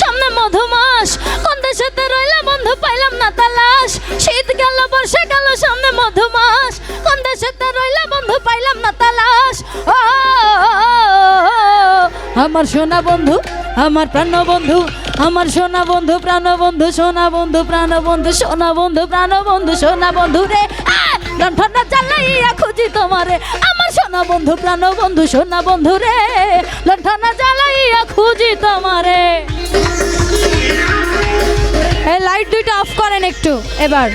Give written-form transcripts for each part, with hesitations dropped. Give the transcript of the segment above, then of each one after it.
সামনে মধুমাস, কোন দেশেতে রইলা বন্ধু পাইলাম না তালাশ। শীত গেল বর্ষা গেল সামনে মধুমাস, কোন দেশেতে রইলা বন্ধু পাইলাম না তালাশ। ও আমার সোনা বন্ধু, আমার প্রাণ বন্ধু, আমার সোনা বন্ধু প্রাণ বন্ধু, সোনা বন্ধু প্রাণ বন্ধু, সোনা বন্ধু প্রাণ বন্ধু, সোনা বন্ধু রে লণ্ঠনটা জ্বালাইয়া খুঁজি তোমারে। আমার সোনা বন্ধু প্রাণ বন্ধু, সোনা বন্ধু রে লণ্ঠনটা জ্বালাইয়া খুঁজি তোমারে। এই লাইট দুইটা অফ করেন একটু এবার।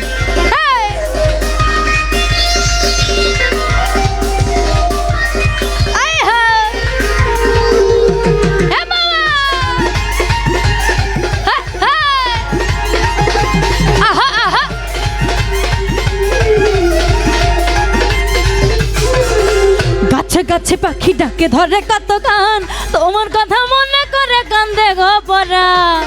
গাছে গাছে পাখি ডাকে ধরে কত গান, তোমার কথা মনে করে কান্দে গো পরাণ।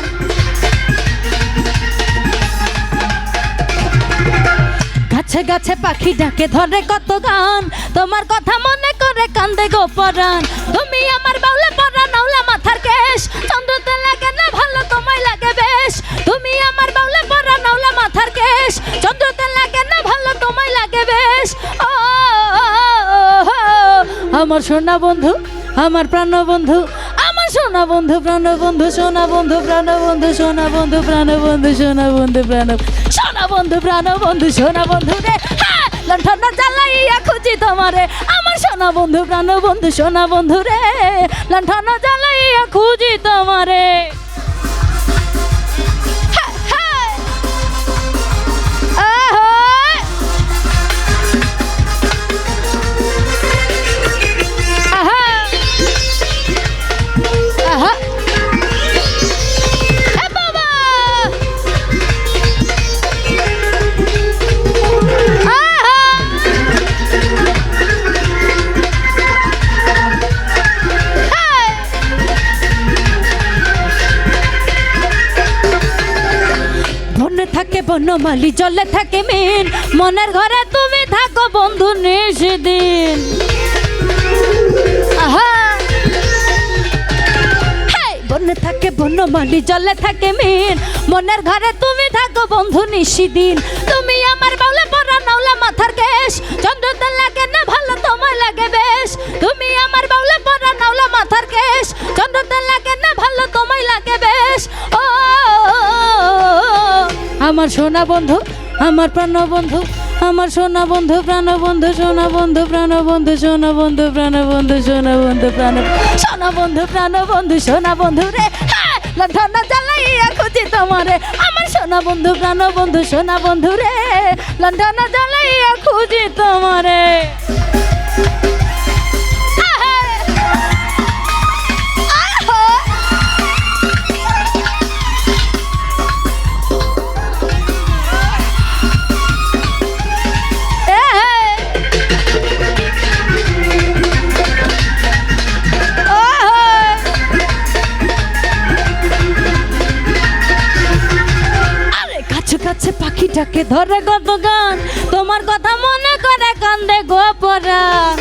গাছে গাছে পাখি ডাকে ধরে কত গান, তোমার কথা মনে করে কান্দে গো পরাণ। তুমি আমার বাউলে পরা নাওলা মাথার কেশ, চন্দ্রতে লাগে না ভালো তোমায় লাগে বেশ। তুমি আমার বাউলে পরা নাওলা মাথার কেশ, চন্দ্রতে লাগে না ভালো তোমায় লাগে বেশ। ও আমার সোনা বন্ধু, আমার প্রাণ বন্ধু, আমার সোনা বন্ধু প্রাণ বন্ধু, সোনা বন্ধু প্রাণ বন্ধু, সোনা বন্ধু প্রাণ বন্ধু, সোনা বন্ধু প্রাণ, সোনা বন্ধু প্রাণ বন্ধু, সোনা বন্ধু রে লণ্ঠন জ্বালাইয়া খুঁজি তোমারে। আমার সোনা বন্ধু প্রাণ বন্ধু, সোনা বন্ধু রে লণ্ঠন জ্বালাইয়া খুঁজি তোমারে। থাকে বনমালী জলে থাকে মিন, মনের ঘরে তুমি থাকো বন্ধু নিশিদিন। বনে থাকে বনমালী জলে থাকে মিন, মনের ঘরে তুমি থাকো বন্ধু নিশিদিন। তুমি আমার বাউলে পরা নাওলা মাথার কেশ, চন্দ্রতে লাগে না ভালো তোমায় লাগে বেশ। তুমি আমার বাউলে পরা নাওলা মাথার কেশ, চন্দ্রতে লাগে না ভালো তোমায় লাগে বেশ। ও আমার সোনা বন্ধু, আমার প্রাণ বন্ধু, আমার সোনা বন্ধু প্রাণ বন্ধু, সোনা বন্ধু প্রাণ বন্ধু, সোনা বন্ধু প্রাণ বন্ধু, সোনা বন্ধু প্রাণ, সোনা বন্ধু প্রাণ বন্ধু, সোনা বন্ধু রে লণ্ঠন জ্বালাইয়া খুঁজি তোমারে। আমার সোনা বন্ধু প্রাণ বন্ধু, সোনা বন্ধু রে লণ্ঠন জ্বালাইয়া খুঁজি তোমারে। কাছে পাখি ডাকে ধরে কত গান, তোমার কথা মনে করে কান্দে গো পরাণ।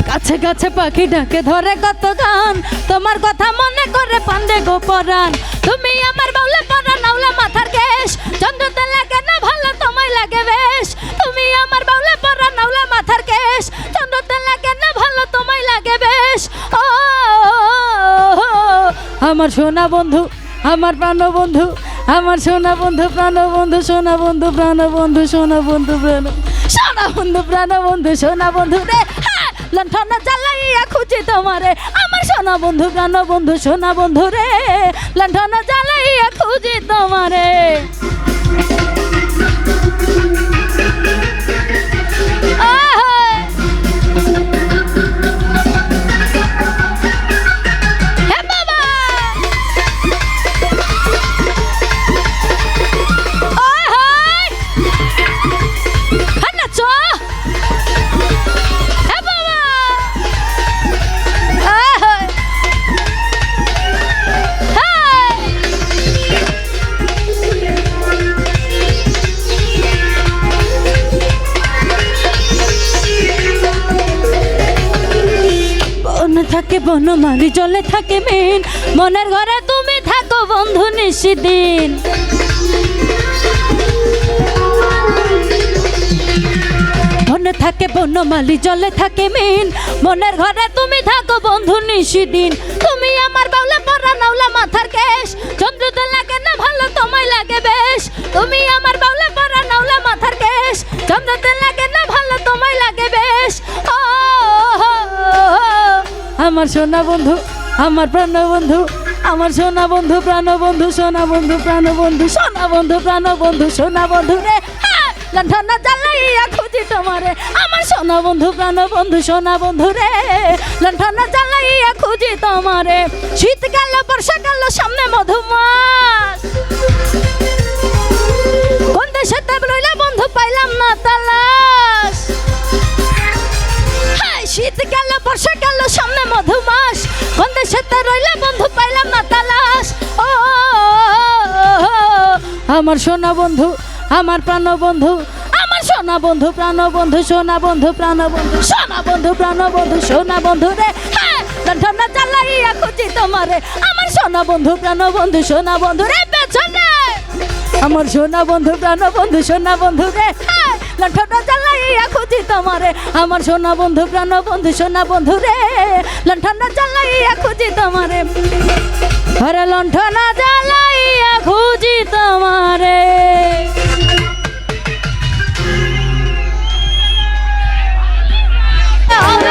কাছে কাছে পাখি ডাকে ধরে কত গান, তোমার কথা মনে করে কান্দে গো পরাণ। তুমি আমার বাউলে পরা নাওলা মাথার কেশ, চন্দ্রতে লাগে না ভালো তোমায় লাগে বেশ। তুমি আমার বাউলে পরা নাওলা মাথার কেশ, চন্দ্রতে লাগে না ভালো তোমায় লাগে বেশ। ও আমার সোনা বন্ধু, আমার প্রাণ বন্ধু, আমার সোনা বন্ধু প্রাণ বন্ধু, সোনা বন্ধু প্রাণ বন্ধু, সোনা বন্ধু প্রাণ, সোনা বন্ধু প্রাণ বন্ধু, সোনা বন্ধু রে লণ্ঠন জ্বালাইয়া খুঁজি তোমারে। আমার সোনা বন্ধু প্রাণ বন্ধু, সোনা বন্ধু রে লণ্ঠন জ্বালাইয়া খুঁজি তোমারে। বনমালী জলে থাকে মিন, মনের ঘরে তুমি থাকো বন্ধু নিশিদিন। বনে থাকে বনমালী জলে থাকে মিন, মনের ঘরে তুমি থাকো বন্ধু নিশিদিন। তুমি আমার বাউলা পরা নাওলা মাথার কেশ, চন্দ্রতে লাগে না ভালো তোমায় লাগে বেশ। তুমি আমার বাউলা পরা নাওলা মাথার কেশ, চন্দ্রতে লাগে না ভালো তোমায় লাগে বেশ। ও আমার সোনা বন্ধু, আমার প্রাণ বন্ধু, আমার সোনা বন্ধু প্রাণ বন্ধু, সোনা বন্ধু প্রাণ বন্ধু, সোনা বন্ধু প্রাণ বন্ধু, সোনা বন্ধু রে লণ্ঠন জ্বালাইয়া খুঁজি তোমারে। আমার সোনা বন্ধু প্রাণ বন্ধু, সোনা বন্ধু রে লণ্ঠন জ্বালাইয়া খুঁজি তোমারে। শীতকাল বর্ষাকাল সামনে মধুমাস, কোন দেশেতে রইলা বন্ধু পাইলাম না তালাশ। শীতকাল বর্ষাকাল সামনে মধুমাস, কোন দেশেতে রইলা বন্ধু পাইলাম না তালাশ। ও আমার সোনা বন্ধু, আমার প্রাণ বন্ধু, আমার সোনা বন্ধু প্রাণ বন্ধু, সোনা বন্ধু প্রাণ বন্ধু, সোনা বন্ধু প্রাণ বন্ধু, সোনা বন্ধু রে লণ্ঠন জ্বালাইয়া খুঁজি তোমারে। আমার সোনা বন্ধু প্রাণ বন্ধু, সোনা বন্ধু রে পেছনে আমার সোনা বন্ধু প্রাণ বন্ধু, সোনা বন্ধু রে লণ্ঠন জ্বালাইয়া খুঁজি তোমারে। আমার সোনা বন্ধু প্রাণ বন্ধু, সোনা বন্ধু রে লণ্ঠন জ্বালাইয়া খুঁজি তোমারে। ঘরে লণ্ঠন জ্বালাইয়া খুঁজি